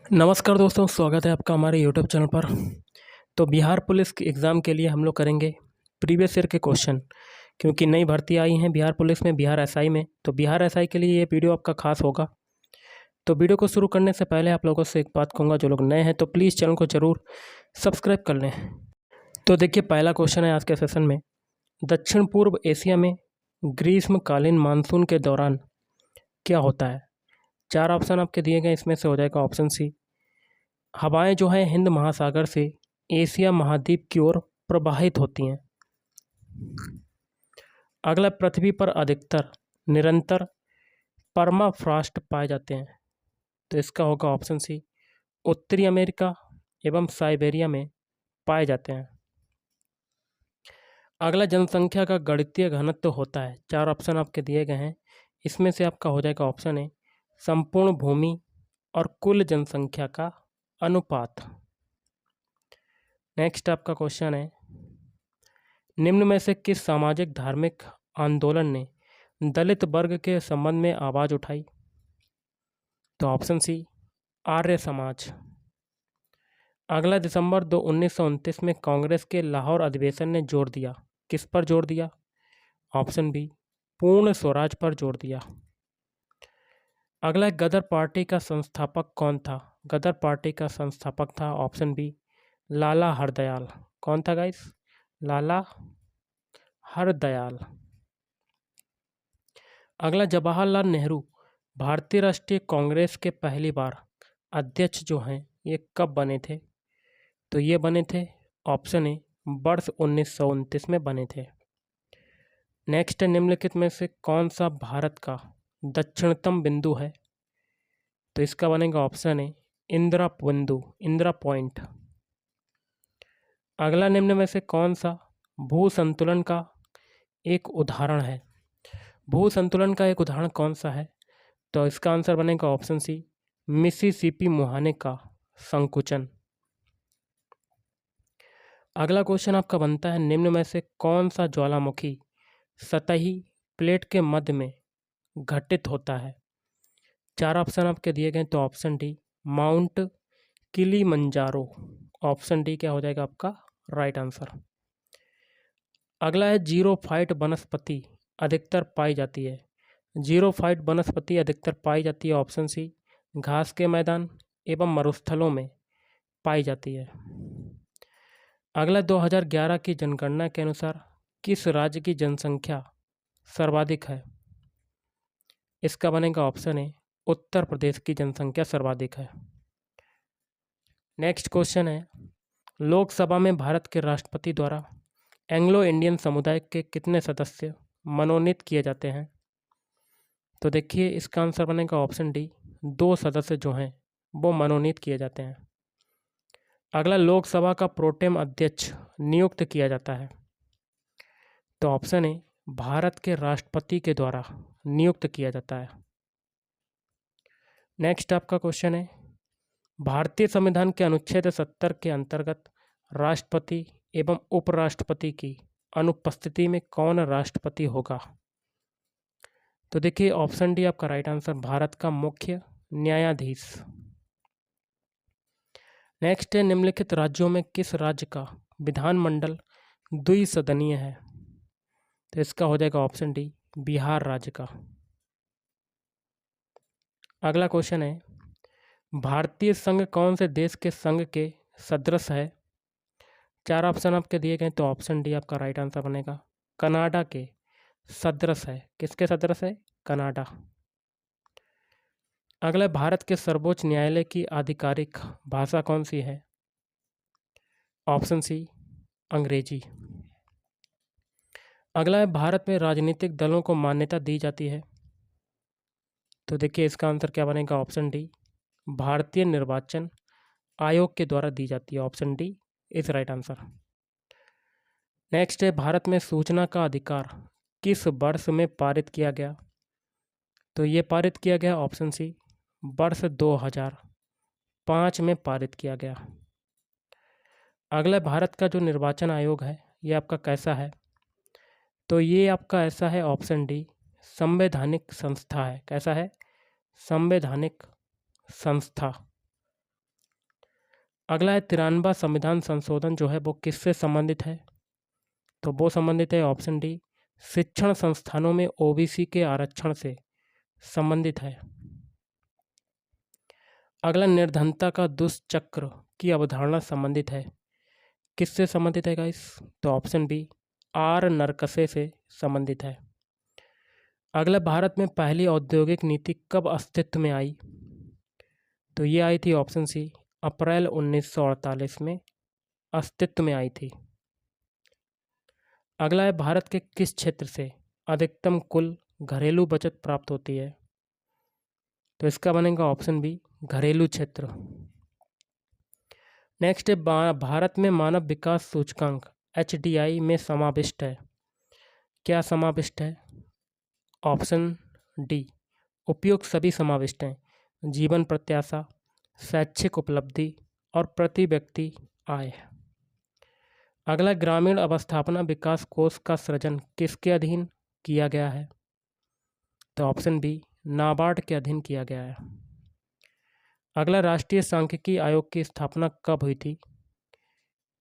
नमस्कार दोस्तों, स्वागत है आपका हमारे यूट्यूब चैनल पर। तो बिहार पुलिस के एग्ज़ाम के लिए हम लोग करेंगे प्रीवियस ईयर के क्वेश्चन, क्योंकि नई भर्ती आई हैं बिहार पुलिस में, बिहार एसआई में। तो बिहार एसआई के लिए ये वीडियो आपका खास होगा। तो वीडियो को शुरू करने से पहले आप लोगों से एक बात कहूँगा, जो लोग नए हैं तो प्लीज़ चैनल को ज़रूर सब्सक्राइब कर लें। तो देखिए, पहला क्वेश्चन है आज के सेशन में। दक्षिण पूर्व एशिया में ग्रीष्मकालीन मानसून के दौरान क्या होता है? 4 ऑप्शन आपके दिए गए, इसमें से हो जाएगा ऑप्शन सी। हवाएं जो हैं हिंद महासागर से एशिया महाद्वीप की ओर प्रवाहित होती हैं। अगला, पृथ्वी पर अधिकतर निरंतर परमाफ्रॉस्ट पाए जाते हैं। तो इसका होगा ऑप्शन सी। उत्तरी अमेरिका एवं साइबेरिया में पाए जाते हैं। अगला, जनसंख्या का गणितीय घनत्व होता है। 4 ऑप्शन आपके दिए गए हैं, इसमें से आपका हो जाएगा ऑप्शन ए संपूर्ण भूमि और कुल जनसंख्या का अनुपात। नेक्स्ट आपका क्वेश्चन है, निम्न में से किस सामाजिक धार्मिक आंदोलन ने दलित वर्ग के संबंध में आवाज़ उठाई? तो ऑप्शन सी आर्य समाज। अगला, दिसंबर 1929 में कांग्रेस के लाहौर अधिवेशन ने जोर दिया। किस पर जोर दिया? ऑप्शन बी पूर्ण स्वराज पर जोर दिया। अगला, गदर पार्टी का संस्थापक कौन था? गदर पार्टी का संस्थापक था ऑप्शन बी लाला हरदयाल। कौन था गाइस? लाला हरदयाल। अगला, जवाहरलाल नेहरू भारतीय राष्ट्रीय कांग्रेस के पहली बार अध्यक्ष जो हैं ये कब बने थे? तो ये बने थे ऑप्शन ए वर्ष 1929 में बने थे। नेक्स्ट, निम्नलिखित में से कौन सा भारत का दक्षिणतम बिंदु है? तो इसका बनेगा ऑप्शन ए इंदिरा बिंदु, इंदिरा पॉइंट। अगला, निम्न में से कौन सा भू संतुलन का एक उदाहरण है? भू संतुलन का एक उदाहरण कौन सा है? तो इसका आंसर बनेगा ऑप्शन सी मिसिसिपी मुहाने का संकुचन। अगला क्वेश्चन आपका बनता है, निम्न में से कौन सा ज्वालामुखी सतही प्लेट के मध्य में घटित होता है? 4 ऑप्शन आपके दिए गए, तो option D mount Kilimanjaro. Option D क्या हो जाएगा आपका राइट आंसर। अगला है, जीरोफाइट वनस्पति अधिकतर पाई जाती है। जीरोफाइट वनस्पति अधिकतर पाई जाती है ऑप्शन सी घास के मैदान एवं मरुस्थलों में पाई जाती है। अगला, 2011 की जनगणना के अनुसार किस राज्य की जनसंख्या सर्वाधिक है? इसका बनेगा ऑप्शन ए उत्तर प्रदेश की जनसंख्या सर्वाधिक है। नेक्स्ट क्वेश्चन है, लोकसभा में भारत के राष्ट्रपति द्वारा एंग्लो इंडियन समुदाय के कितने सदस्य मनोनीत किए जाते हैं? तो देखिए, इसका आंसर बनेगा ऑप्शन डी 2 सदस्य जो हैं वो मनोनीत किए जाते हैं। अगला, लोकसभा का प्रोटेम अध्यक्ष नियुक्त किया जाता है। तो ऑप्शन ए भारत के राष्ट्रपति के द्वारा नियुक्त किया जाता है। नेक्स्ट आपका क्वेश्चन है, भारतीय संविधान के अनुच्छेद 70 के अंतर्गत राष्ट्रपति एवं उपराष्ट्रपति की अनुपस्थिति में कौन राष्ट्रपति होगा? तो देखिए, ऑप्शन डी आपका राइट आंसर भारत का मुख्य न्यायाधीश। नेक्स्ट है, निम्नलिखित राज्यों में किस राज्य का विधानमंडल द्विसदनीय है? तो इसका हो जाएगा ऑप्शन डी बिहार राज्य का। अगला क्वेश्चन है, भारतीय संघ कौन से देश के संघ के सदृश है? 4 ऑप्शन आपके दिए गए, तो ऑप्शन डी आपका राइट आंसर बनेगा कनाडा के सदृश है। किसके सदृश है? कनाडा। अगला, भारत के सर्वोच्च न्यायालय की आधिकारिक भाषा कौन सी है? ऑप्शन सी अंग्रेजी। अगला है, भारत में राजनीतिक दलों को मान्यता दी जाती है। तो देखिए, इसका आंसर क्या बनेगा? ऑप्शन डी भारतीय निर्वाचन आयोग के द्वारा दी जाती है। Option D is right answer. Next है, भारत में सूचना का अधिकार किस वर्ष में पारित किया गया? तो ये पारित किया गया ऑप्शन सी वर्ष 2005 में पारित किया गया। अगला, भारत का जो निर्वाचन आयोग है ये आपका कैसा है? तो ये आपका ऐसा है ऑप्शन डी संवैधानिक संस्था है। कैसा है? संवैधानिक संस्था। अगला है 93वां संविधान संशोधन जो है वो किससे संबंधित है? तो वो संबंधित है ऑप्शन डी शिक्षण संस्थानों में ओबीसी के आरक्षण से संबंधित है। अगला निर्धनता का दुष्चक्र की अवधारणा संबंधित है, किससे संबंधित है गाइस? तो ऑप्शन बी आर नरकसे से संबंधित है। अगला भारत में पहली औद्योगिक नीति कब अस्तित्व में आई? तो ये आई थी ऑप्शन सी अप्रैल 1948 में अस्तित्व में आई थी। अगला है भारत के किस क्षेत्र से अधिकतम कुल घरेलू बचत प्राप्त होती है? तो इसका बनेगा ऑप्शन बी घरेलू क्षेत्र। नेक्स्ट है भारत में मानव विकास सूचकांक HDI में समाविष्ट है, क्या समाविष्ट है? ऑप्शन डी उपयुक्त सभी समाविष्ट हैं, जीवन प्रत्याशा, शैक्षिक उपलब्धि और प्रति व्यक्ति आय। अगला ग्रामीण अवस्थापना विकास कोष का सृजन किसके अधीन किया गया है? तो ऑप्शन बी नाबार्ड के अधीन किया गया है। अगला राष्ट्रीय सांख्यिकी आयोग की स्थापना कब हुई थी?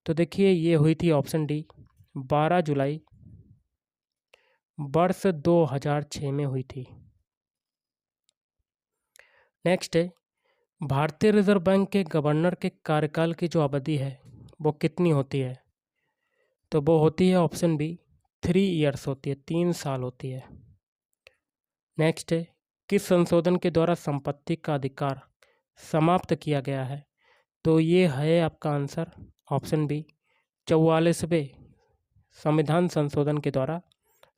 तो देखिए ये हुई थी ऑप्शन डी 12 जुलाई वर्ष 2006 में हुई थी। नेक्स्ट है भारतीय रिजर्व बैंक के गवर्नर के कार्यकाल की जो अवधि है वो कितनी होती है? तो वो होती है ऑप्शन बी 3 ईयर्स होती है, 3 साल होती है। नेक्स्ट है किस संशोधन के द्वारा संपत्ति का अधिकार समाप्त किया गया है? तो ये है आपका आंसर ऑप्शन बी 44वें संविधान संशोधन के द्वारा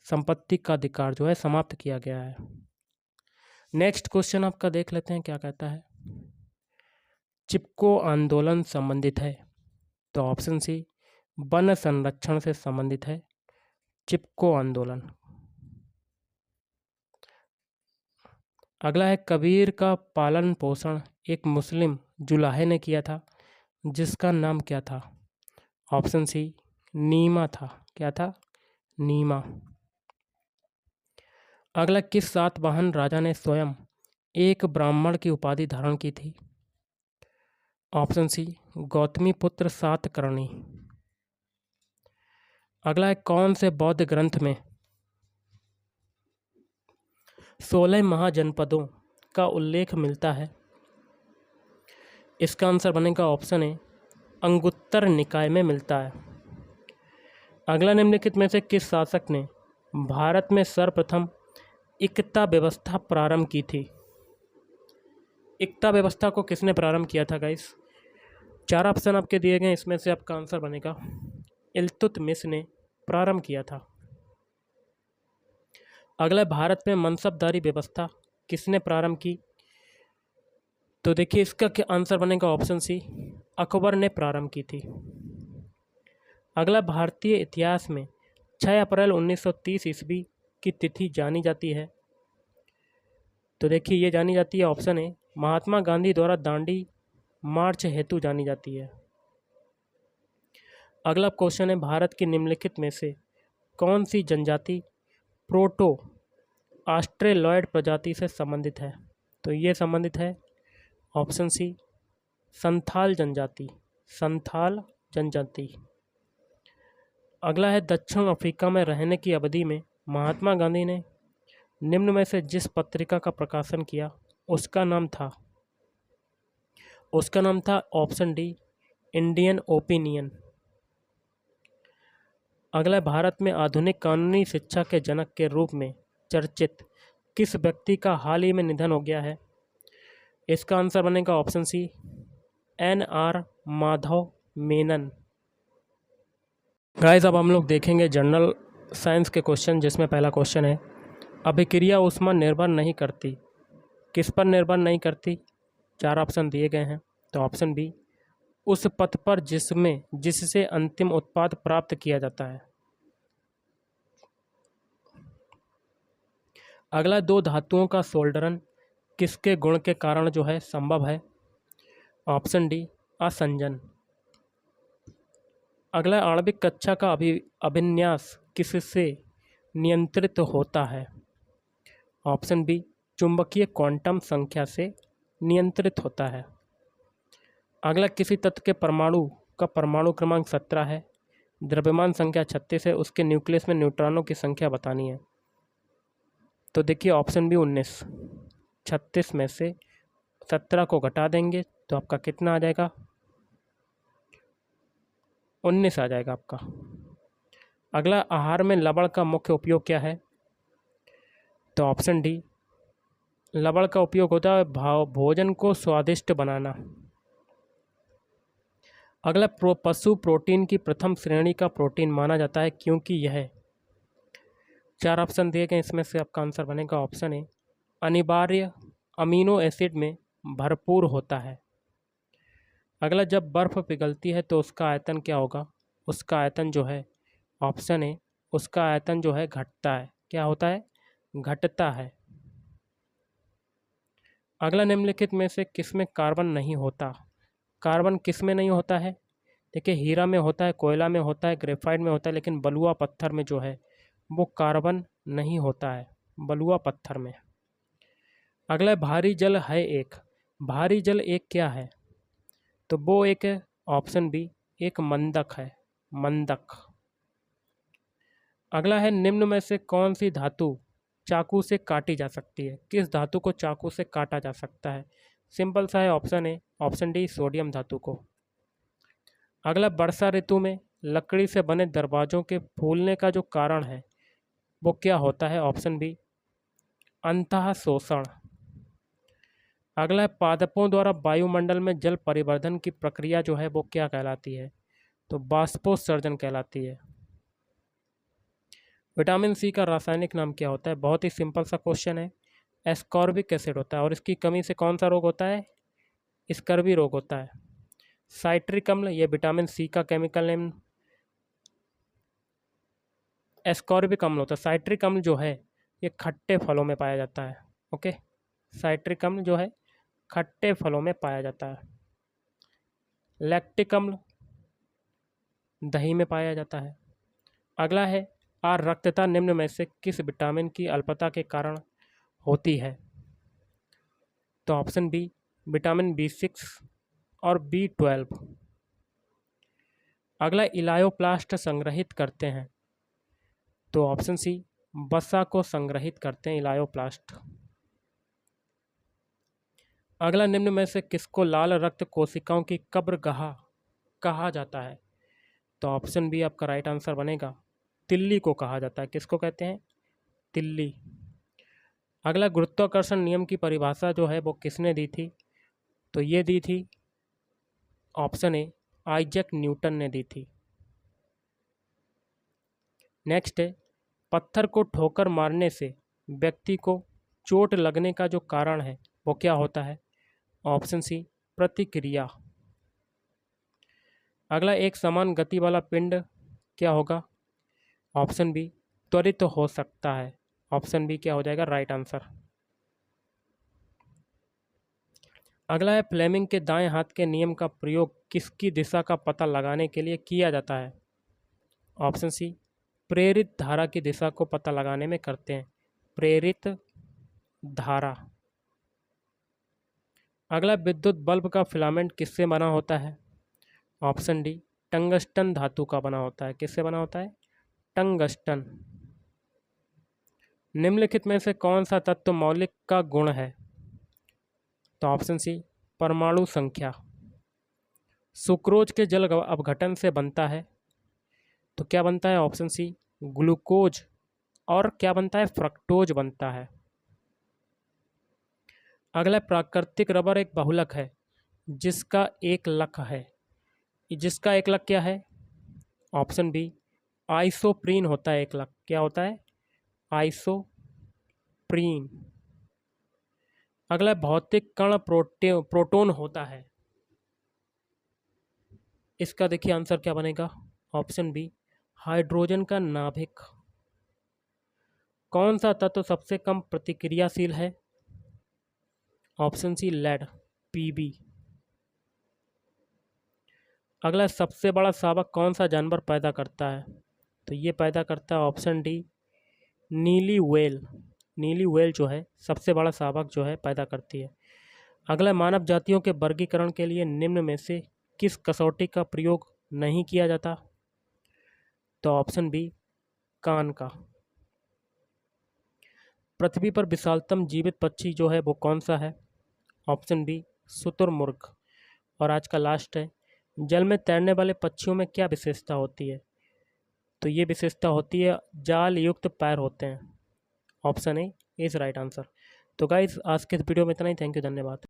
संपत्ति का अधिकार जो है समाप्त किया गया है। नेक्स्ट क्वेश्चन आपका देख लेते हैं क्या कहता है। चिपको आंदोलन संबंधित है? तो ऑप्शन सी वन संरक्षण से संबंधित है चिपको आंदोलन। अगला है कबीर का पालन पोषण एक मुस्लिम जुलाहे ने किया था, जिसका नाम क्या था? ऑप्शन सी नीमा था, क्या था? नीमा। अगला किस सातवाहन राजा ने स्वयं एक ब्राह्मण की उपाधि धारण की थी? ऑप्शन सी गौतमी पुत्र सातकर्णी। अगला है कौन से बौद्ध ग्रंथ में 16 महाजनपदों का उल्लेख मिलता है? इसका आंसर बनेगा ऑप्शन ए अंगुत्तर निकाय में मिलता है। अगला निम्नलिखित में से किस शासक ने भारत में सर्वप्रथम इक्ता व्यवस्था प्रारंभ की थी? इक्ता व्यवस्था को किसने प्रारंभ किया था गाइस? 4 ऑप्शन आपके दिए गए, इसमें से आपका आंसर बनेगा इल्तुतमिश ने प्रारंभ किया था। अगला भारत में मनसबदारी व्यवस्था किसने प्रारंभ की? तो देखिए इसका क्या आंसर बनेगा ऑप्शन सी अकबर ने प्रारंभ की थी। अगला भारतीय इतिहास में 6 अप्रैल 1930 ईस्वी की तिथि जानी जाती है? तो देखिए ये जानी जाती है ऑप्शन ए महात्मा गांधी द्वारा दांडी मार्च हेतु जानी जाती है। अगला क्वेश्चन है भारत की निम्नलिखित में से कौन सी जनजाति प्रोटो ऑस्ट्रेलॉयड प्रजाति से संबंधित है? तो ये संबंधित है ऑप्शन सी संथाल जनजाति, संथाल जनजाति। अगला है दक्षिण अफ्रीका में रहने की अवधि में महात्मा गांधी ने निम्न में से जिस पत्रिका का प्रकाशन किया उसका नाम था ऑप्शन डी इंडियन ओपिनियन। अगला भारत में आधुनिक कानूनी शिक्षा के जनक के रूप में चर्चित किस व्यक्ति का हाल ही में निधन हो गया है? इसका आंसर बनेगा option C NR Madhav Menon. Guys अब हम लोग देखेंगे जनरल साइंस के क्वेश्चन, जिसमें पहला क्वेश्चन है अभिक्रिया ऊष्मा निर्भर नहीं करती, किस पर निर्भर नहीं करती? 4 ऑप्शन दिए गए हैं। तो ऑप्शन बी उस पथ पर जिससे अंतिम उत्पाद प्राप्त किया जाता है। अगला 2 धातुओं का सोल्डरन किसके गुण के कारण जो है संभव है? ऑप्शन डी असंजन। अगला आणविक कक्षा का अभिन्यास किससे नियंत्रित होता है? ऑप्शन बी चुंबकीय क्वांटम संख्या से नियंत्रित होता है। अगला, किसी तत्व के परमाणु का परमाणु क्रमांक 17 है, द्रव्यमान संख्या 36 है, उसके न्यूक्लियस में न्यूट्रॉनों की संख्या बतानी है। तो देखिए ऑप्शन बी 19। 36 में से 17 को घटा देंगे तो आपका कितना आ जाएगा? 19 आ जाएगा आपका। अगला, आहार में लवण का मुख्य उपयोग क्या है? तो ऑप्शन डी, लवण का उपयोग होता है भोजन को स्वादिष्ट बनाना। अगला, पशु प्रोटीन की प्रथम श्रेणी का प्रोटीन माना जाता है क्योंकि यह, 4 ऑप्शन दिए गए, इसमें से आपका आंसर बनेगा ऑप्शन ए, अनिवार्य अमीनो एसिड में भरपूर होता है। अगला, जब बर्फ़ पिघलती है तो उसका आयतन क्या होगा? उसका आयतन जो है, ऑप्शन ए, उसका आयतन जो है घटता है। क्या होता है? घटता है। अगला, निम्नलिखित में से किसमें कार्बन नहीं होता? कार्बन किसमें नहीं होता है? देखिए, हीरा में होता है, कोयला में होता है, ग्रेफाइट में होता है, लेकिन बलुआ पत्थर में जो है वो कार्बन नहीं होता है, बलुआ पत्थर में। अगला, भारी जल है एक। भारी जल एक क्या है? तो वो एक है, ऑप्शन बी, एक मंदक है, मंदक। अगला है, निम्न में से कौन सी धातु चाकू से काटी जा सकती है? किस धातु को चाकू से काटा जा सकता है? सिंपल सा है, option A, option D, sodium धातु को। अगला, वर्षा ऋतु में लकड़ी से बने दरवाजों के फूलने का जो कारण है वो क्या होता है? ऑप्शन बी, अंतः शोषण। अगला है, पादपों द्वारा वायुमंडल में जल परिवर्धन की प्रक्रिया जो है वो क्या कहलाती है? तो बाष्पोत्सर्जन कहलाती है। विटामिन सी का रासायनिक नाम क्या होता है? बहुत ही सिंपल सा क्वेश्चन है, एस्कॉर्बिक एसिड होता है। और इसकी कमी से कौन सा रोग होता है? स्कर्वी रोग होता है। साइट्रिक अम्ल, ये विटामिन सी का केमिकल नेम एस्कॉर्बिक अम्ल होता है। साइट्रिक अम्ल जो है ये खट्टे फलों में पाया जाता है। ओके, साइट्रिक अम्ल जो है खट्टे फलों में पाया जाता है। लैक्टिक अम्ल दही में पाया जाता है। अगला है, आरक्तता निम्न में से किस विटामिन की अल्पता के कारण होती है? तो ऑप्शन बी, विटामिन B6 और B12। अगला, इलायोप्लास्ट संग्रहित करते हैं। तो ऑप्शन सी, वसा को संग्रहित करते हैं इलायोप्लास्ट। अगला, निम्न में से किसको लाल रक्त कोशिकाओं की कब्रगाह कहा जाता है? तो ऑप्शन बी आपका राइट आंसर बनेगा, तिल्ली को कहा जाता है। किसको कहते हैं? तिल्ली। अगला, गुरुत्वाकर्षण नियम की परिभाषा जो है वो किसने दी थी? तो ये दी थी, ऑप्शन ए, आइजैक न्यूटन ने दी थी। नेक्स्ट है, पत्थर को ठोकर मारने से व्यक्ति को चोट लगने का जो कारण है वो क्या होता है? ऑप्शन सी, प्रतिक्रिया। अगला, एक समान गति वाला पिंड क्या होगा? ऑप्शन बी, त्वरित हो सकता है। ऑप्शन बी क्या हो जाएगा राइट आंसर। अगला है, फ्लेमिंग के दाएं हाथ के नियम का प्रयोग किसकी दिशा का पता लगाने के लिए किया जाता है? ऑप्शन सी, प्रेरित धारा की दिशा को पता लगाने में करते हैं, प्रेरित धारा। अगला, विद्युत बल्ब का फिलामेंट किससे बना होता है? ऑप्शन डी, टंगस्टन धातु का बना होता है। किससे बना होता है? टंगस्टन। निम्नलिखित में से कौन सा तत्व मौलिक का गुण है? तो ऑप्शन सी, परमाणु संख्या। सुक्रोज के जल अपघटन से बनता है, तो क्या बनता है? Option C, glucose. और क्या बनता है? फ्रक्टोज बनता है। अगला, प्राकृतिक रबर एक बहुलक है जिसका एक लक है। जिसका एक लक क्या है? ऑप्शन बी, आइसोप्रीन होता है एक लक। क्या होता है? आइसोप्रीन। अगला, भौतिक कण प्रोटोन होता है। इसका देखिए आंसर क्या बनेगा? ऑप्शन बी, हाइड्रोजन का नाभिक। कौन सा तत्व सबसे कम प्रतिक्रियाशील है? Option C, lead, Pb। अगला, सबसे बड़ा शावक कौन सा जानवर पैदा करता है? तो ये पैदा करता है ऑप्शन डी, नीली व्हेल। नीली व्हेल जो है सबसे बड़ा शावक जो है पैदा करती है। अगला, मानव जातियों के वर्गीकरण के लिए निम्न में से किस कसौटी का प्रयोग नहीं किया जाता? तो ऑप्शन बी, कान का। पृथ्वी पर विशालतम जीवित पक्षी जो है वो कौन सा है? ऑप्शन बी, शुतुरमुर्ग। और आज का लास्ट है, जल में तैरने वाले पक्षियों में क्या विशेषता होती है? तो ये विशेषता होती है जाल युक्त पैर होते हैं। Option A is right answer. तो गाइज आज के इस वीडियो में इतना ही। थैंक यू, धन्यवाद।